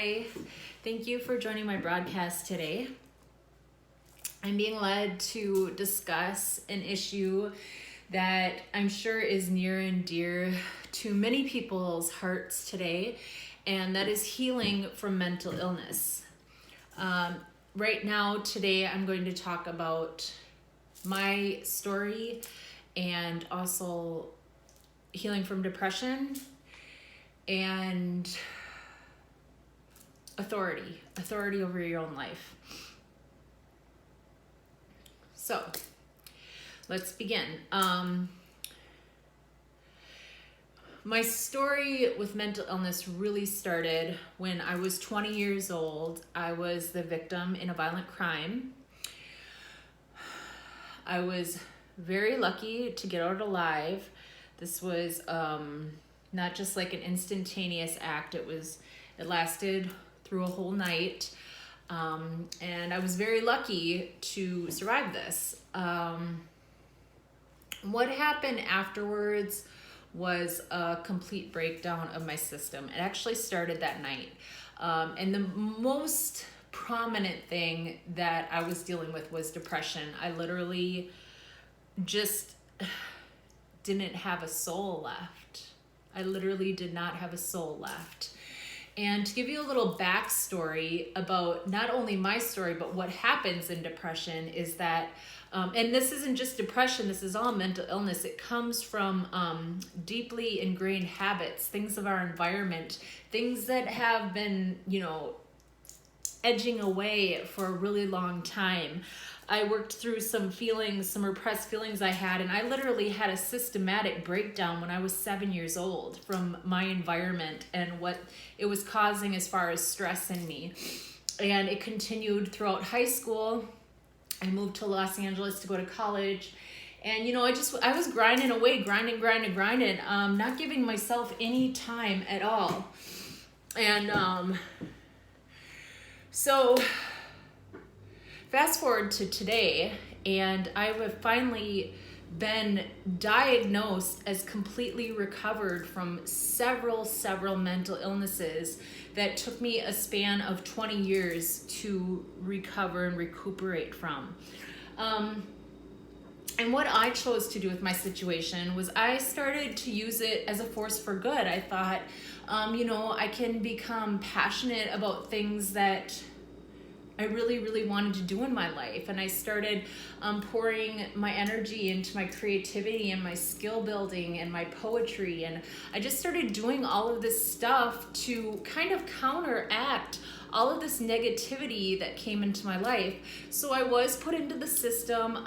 Hi, thank you for joining my broadcast today. I'm being led to discuss an issue that I'm sure is near and dear to many people's hearts today, and that is healing from mental illness. Right now, today, I'm going to talk about my story and also healing from depression and authority over your own life. So let's begin. My story with mental illness really started when I was 20 years old. I was the victim in a violent crime. I was very lucky to get out alive. This was not just like an instantaneous act. It lasted through a whole night. And I was very lucky to survive this. What happened afterwards was a complete breakdown of my system. It actually started that night. And the most prominent thing that I was dealing with was depression. I literally just didn't have a soul left. I literally did not have a soul left. And to give you a little backstory about not only my story, but what happens in depression is that, and this isn't just depression, this is all mental illness. It comes from deeply ingrained habits, things of our environment, things that have been, edging away for a really long time. I worked through some repressed feelings I had, and I literally had a systematic breakdown when I was 7 years old from my environment and what it was causing as far as stress in me. And it continued throughout high school. I moved to Los Angeles to go to college. And, I was grinding away, grinding, not giving myself any time at all. And so fast forward to today, and I have finally been diagnosed as completely recovered from several mental illnesses that took me a span of 20 years to recover and recuperate from. And what I chose to do with my situation was I started to use it as a force for good. I thought, I can become passionate about things that I really wanted to do in my life. And I started pouring my energy into my creativity and my skill building and my poetry. And I just started doing all of this stuff to kind of counteract all of this negativity that came into my life. So I was put into the system,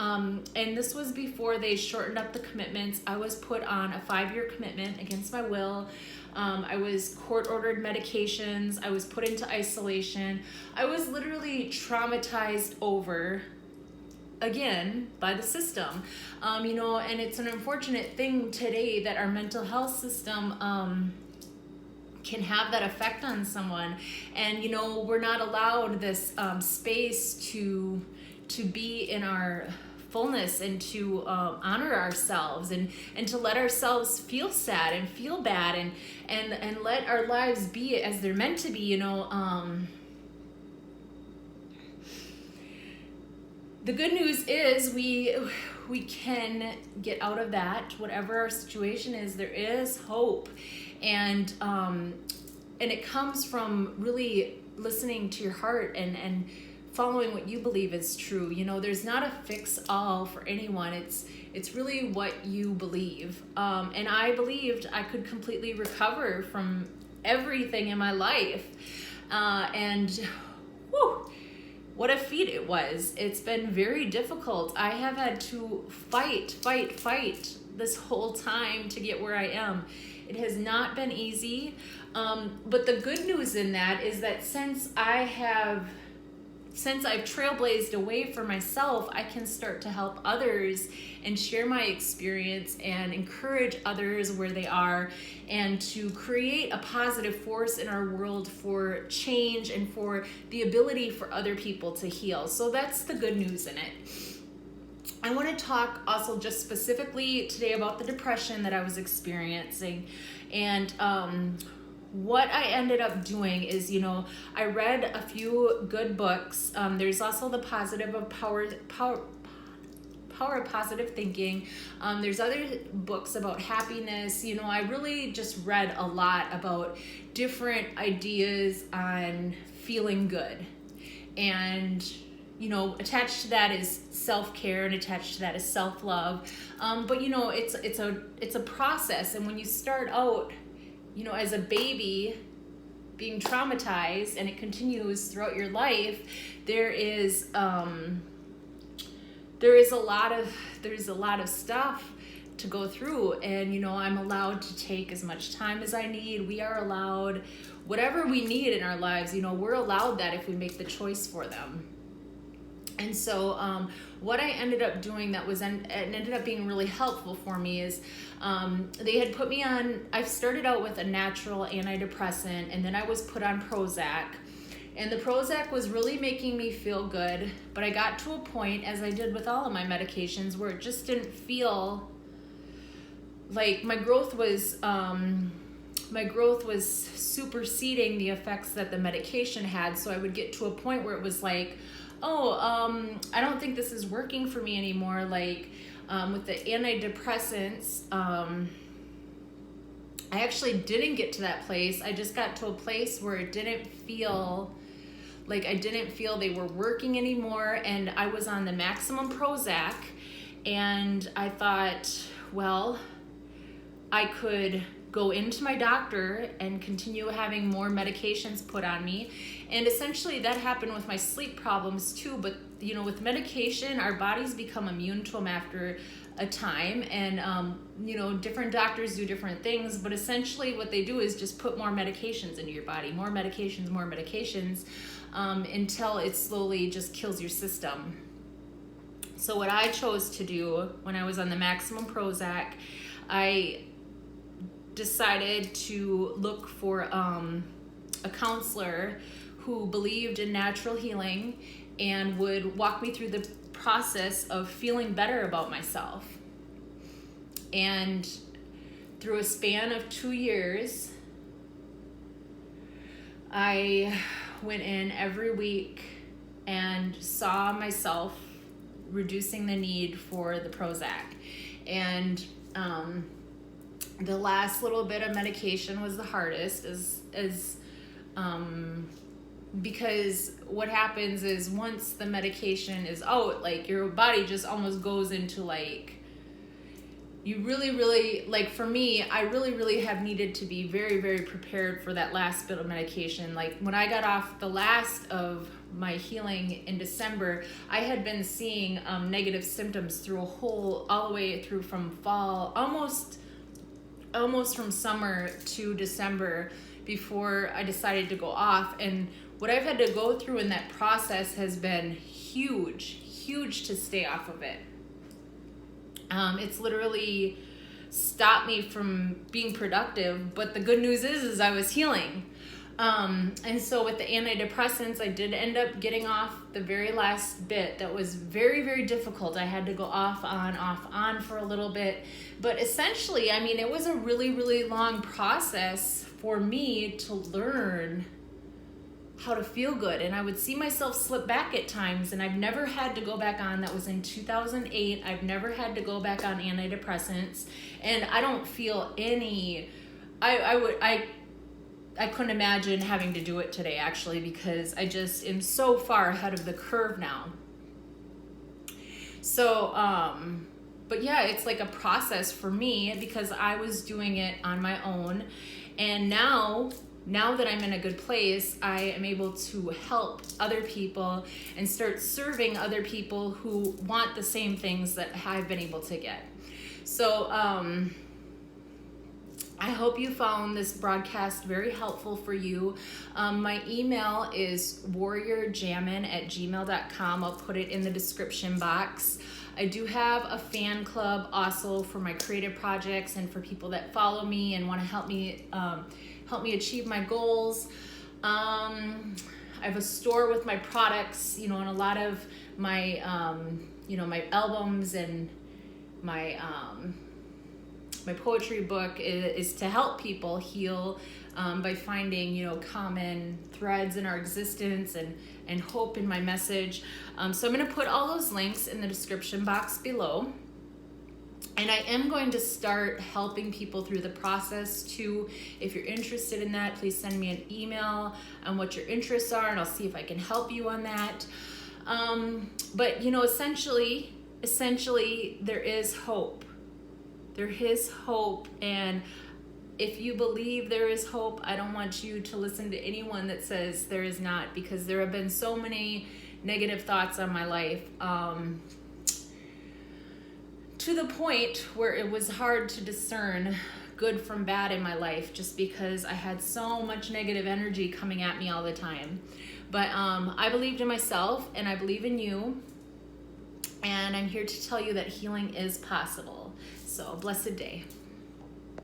and this was before they shortened up the commitments. I was put on a 5-year commitment against my will. I was court-ordered medications. I was put into isolation. I was literally traumatized over, again, by the system. And it's an unfortunate thing today that our mental health system can have that effect on someone. And, we're not allowed this space to be in our fullness and to honor ourselves and to let ourselves feel sad and feel bad and let our lives be as they're meant to be. The good news is we can get out of that. Whatever our situation is, there is hope. And it comes from really listening to your heart and following what you believe is true. There's not a fix-all for anyone. It's really what you believe. And I believed I could completely recover from everything in my life. And whew, what a feat it was. It's been very difficult. I have had to fight this whole time to get where I am. It has not been easy. But the good news in that is that since I've trailblazed a way for myself, I can start to help others and share my experience and encourage others where they are and to create a positive force in our world for change and for the ability for other people to heal. So that's the good news in it. I want to talk also just specifically today about the depression that I was experiencing and what I ended up doing is, I read a few good books. There's also The Positive of Power of Positive Thinking. There's other books about happiness. I really just read a lot about different ideas on feeling good. And, attached to that is self-care, and attached to that is self-love. But, it's a process. And when you start out, as a baby being traumatized, and it continues throughout your life, there's a lot of stuff to go through, and I'm allowed to take as much time as I need. We are allowed whatever we need in our lives. We're allowed that if we make the choice for them. And so what I ended up doing that ended up being really helpful for me is they had put me on, I started out with a natural antidepressant, and then I was put on Prozac. And the Prozac was really making me feel good, but I got to a point, as I did with all of my medications, where it just didn't feel like my growth was superseding the effects that the medication had. So I would get to a point where it was like, I don't think this is working for me anymore. Like with the antidepressants, I actually didn't get to that place. I just got to a place where it didn't feel like they were working anymore, and I was on the maximum Prozac, and I thought, well, I could go into my doctor and continue having more medications put on me. And essentially that happened with my sleep problems too. But with medication, our bodies become immune to them after a time, and different doctors do different things, but essentially what they do is just put more medications into your body, more medications, until it slowly just kills your system. So what I chose to do when I was on the maximum Prozac, I decided to look for a counselor who believed in natural healing and would walk me through the process of feeling better about myself. And through a span of 2 years, I went in every week and saw myself reducing the need for the Prozac. And the last little bit of medication was the hardest, because what happens is once the medication is out, like your body just almost goes into like, you really, like for me, I really have needed to be very, very prepared for that last bit of medication. Like when I got off the last of my healing in December, I had been seeing negative symptoms through all the way through from fall, almost from summer to December before I decided to go off. And what I've had to go through in that process has been huge to stay off of it. It's literally stopped me from being productive, but the good news is I was healing. And so with the antidepressants, I did end up getting off the very last bit. That was very, very difficult. I had to go off on for a little bit. But essentially, I mean, it was a really long process for me to learn how to feel good. And I would see myself slip back at times, and I've never had to go back on. That was in 2008. I've never had to go back on antidepressants. And I don't feel any... I couldn't imagine having to do it today, actually, because I just am so far ahead of the curve now. So, but yeah, it's like a process for me because I was doing it on my own. And now that I'm in a good place, I am able to help other people and start serving other people who want the same things that I've been able to get. So, I hope you found this broadcast very helpful for you. My email is warriorjammin@gmail.com. I'll put it in the description box. I do have a fan club also for my creative projects and for people that follow me and want to help me achieve my goals. I have a store with my products, and a lot of my, my albums and my my poetry book is to help people heal by finding, you know, common threads in our existence and hope in my message. So I'm going to put all those links in the description box below. And I am going to start helping people through the process too. If you're interested in that, please send me an email on what your interests are, and I'll see if I can help you on that. But you know, essentially, there is hope. There is hope, and if you believe there is hope, I don't want you to listen to anyone that says there is not, because there have been so many negative thoughts on my life. To the point where it was hard to discern good from bad in my life, just because I had so much negative energy coming at me all the time. But I believed in myself, and I believe in you, and I'm here to tell you that healing is possible. So, blessed day.